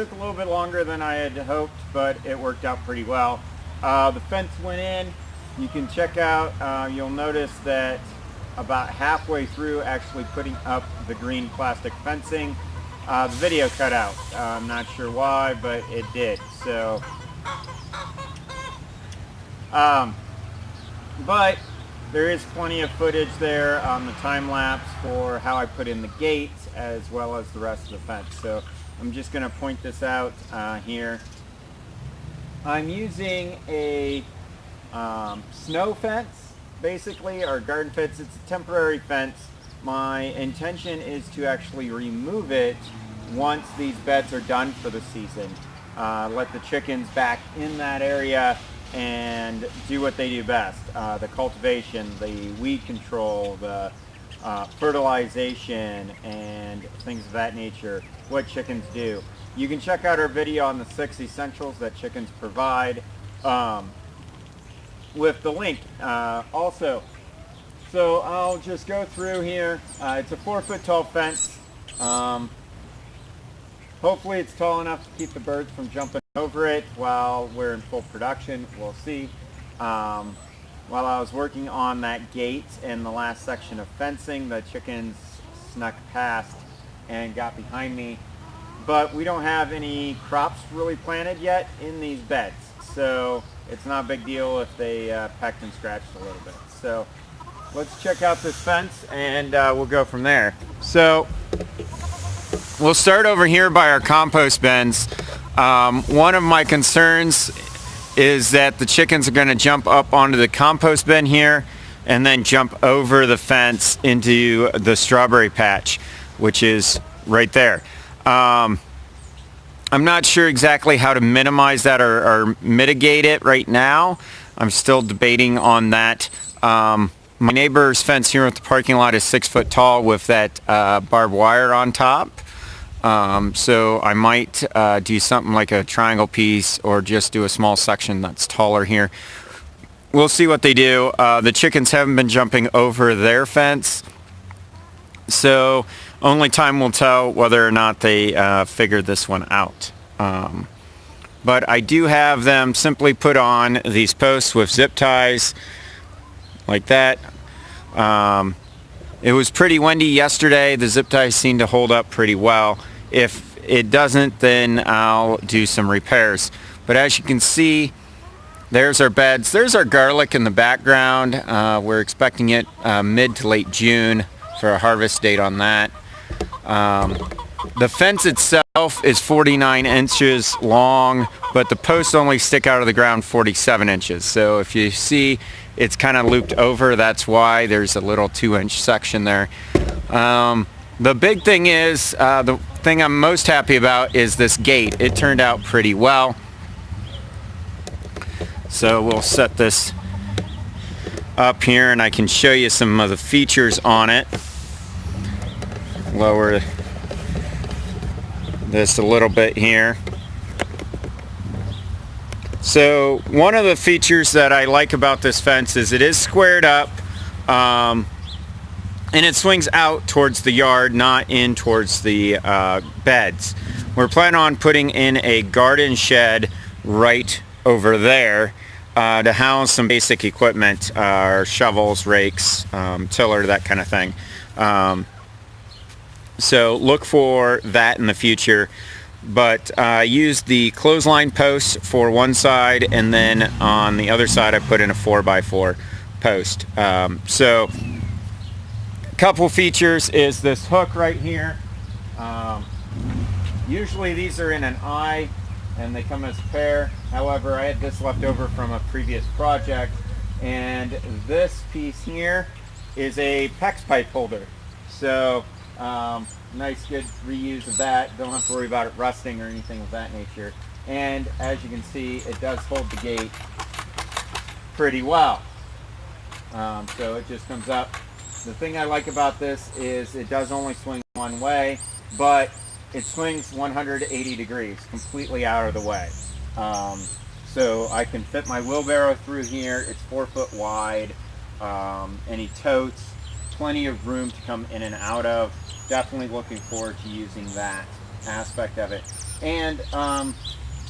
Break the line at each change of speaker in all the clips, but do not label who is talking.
took a little bit longer than I had hoped, but it worked out pretty well. The fence went in. You can check out, you'll notice that about halfway through actually putting up the green plastic fencing, the video cut out. I'm not sure why, but it did. So, but there is plenty of footage there on the time lapse for how I put in the gates as well as the rest of the fence. So I'm just going to point this out here. I'm using a snow fence, basically, or garden fence. It's a temporary fence. My intention is to actually remove it once these beds are done for the season. Let the chickens back in that area and do what they do best. The cultivation, the weed control, the fertilization, and things of that nature, what chickens do. You can check out our video on the 6 essentials that chickens provide with the link also. So I'll just go through here. It's a 4-foot tall fence. Hopefully it's tall enough to keep the birds from jumping over it while we're in full production. We'll see. While I was working on that gate in the last section of fencing, the chickens snuck past and got behind me. But we don't have any crops really planted yet in these beds, so it's not a big deal if they pecked and scratched a little bit. So let's check out this fence and we'll go from there. So we'll start over here by our compost bins. One of my concerns is that the chickens are going to jump up onto the compost bin here and then jump over the fence into the strawberry patch, which is right there. I'm not sure exactly how to minimize that or mitigate it right now. I'm still debating on that. My neighbor's fence here at the parking lot is 6 foot tall with that barbed wire on top. So I might do something like a triangle piece or just do a small section that's taller here. We'll see what they do. The chickens haven't been jumping over their fence, so only time will tell whether or not they figure this one out. But I do have them simply put on these posts with zip ties like that. It was pretty windy yesterday. The zip ties seem to hold up pretty well. If it doesn't, then I'll do some repairs. But as you can see, there's our beds. There's our garlic in the background. We're expecting it mid to late June for a harvest date on that. The fence itself is 49 inches long, but the posts only stick out of the ground 47 inches. So if you see it's kind of looped over, that's why there's a little 2-inch section there. The big thing is, the thing I'm most happy about is this gate. It turned out pretty well. So we'll set this up here and I can show you some of the features on it. Lower this a little bit here. So one of the features that I like about this fence is it is squared up, and it swings out towards the yard, not in towards the beds. We're planning on putting in a garden shed right over there to house some basic equipment, shovels, rakes, tiller, that kind of thing. So look for that in the future. But I used the clothesline posts for one side, and then on the other side I put in a 4x4 post. So a couple features is this hook right here. Usually these are in an eye and they come as a pair. However, I had this left over from a previous project, and this piece here is a PEX pipe holder. So nice good reuse of that. Don't have to worry about it rusting or anything of that nature. And as you can see, it does hold the gate pretty well. So it just comes up. The thing I like about this is it does only swing one way, but it swings 180 degrees completely out of the way. So I can fit my wheelbarrow through here. It's 4 foot wide. Any totes, plenty of room to come in and out of. Definitely looking forward to using that. aspect of it. And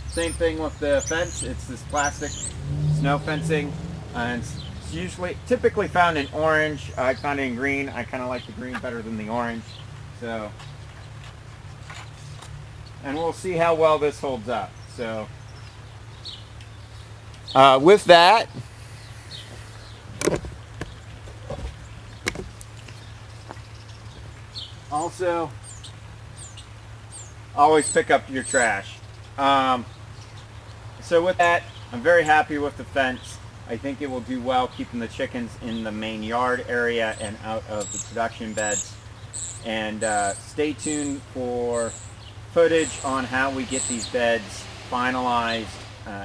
same thing with the fence. It's this plastic snow fencing, and it's typically found in orange. I found it in green. I kind of like the green better than the orange. So, and we'll see how well this holds up. So, with that, also, always pick up your trash. So with that, I'm very happy with the fence. I think it will do well keeping the chickens in the main yard area and out of the production beds. And stay tuned for footage on how we get these beds finalized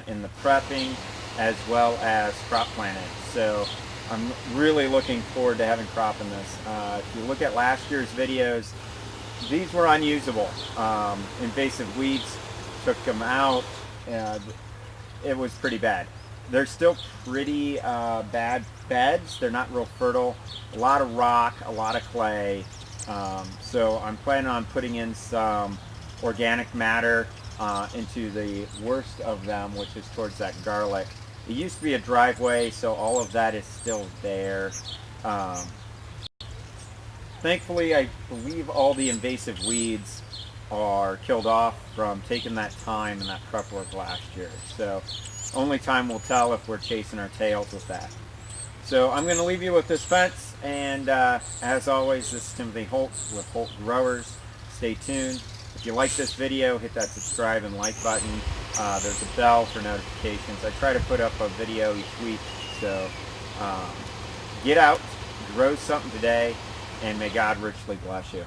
in the prepping as well as crop planted. So I'm really looking forward to having crop in this. If you look at last year's videos, these were unusable. Invasive weeds took them out. It was pretty bad. They're still pretty bad beds. They're not real fertile. A lot of rock, a lot of clay. So I'm planning on putting in some organic matter into the worst of them, which is towards that garlic. It used to be a driveway, so all of that is still there. Thankfully, I believe all the invasive weeds are killed off from taking that time and that prep work last year. So only time will tell if we're chasing our tails with that. So I'm going to leave you with this fence, and as always, this is Timothy Holt with Holt Growers. Stay tuned. If you like this video, hit that subscribe and like button. There's a bell for notifications. I try to put up a video each week. So get out, grow something today, and may God richly bless you.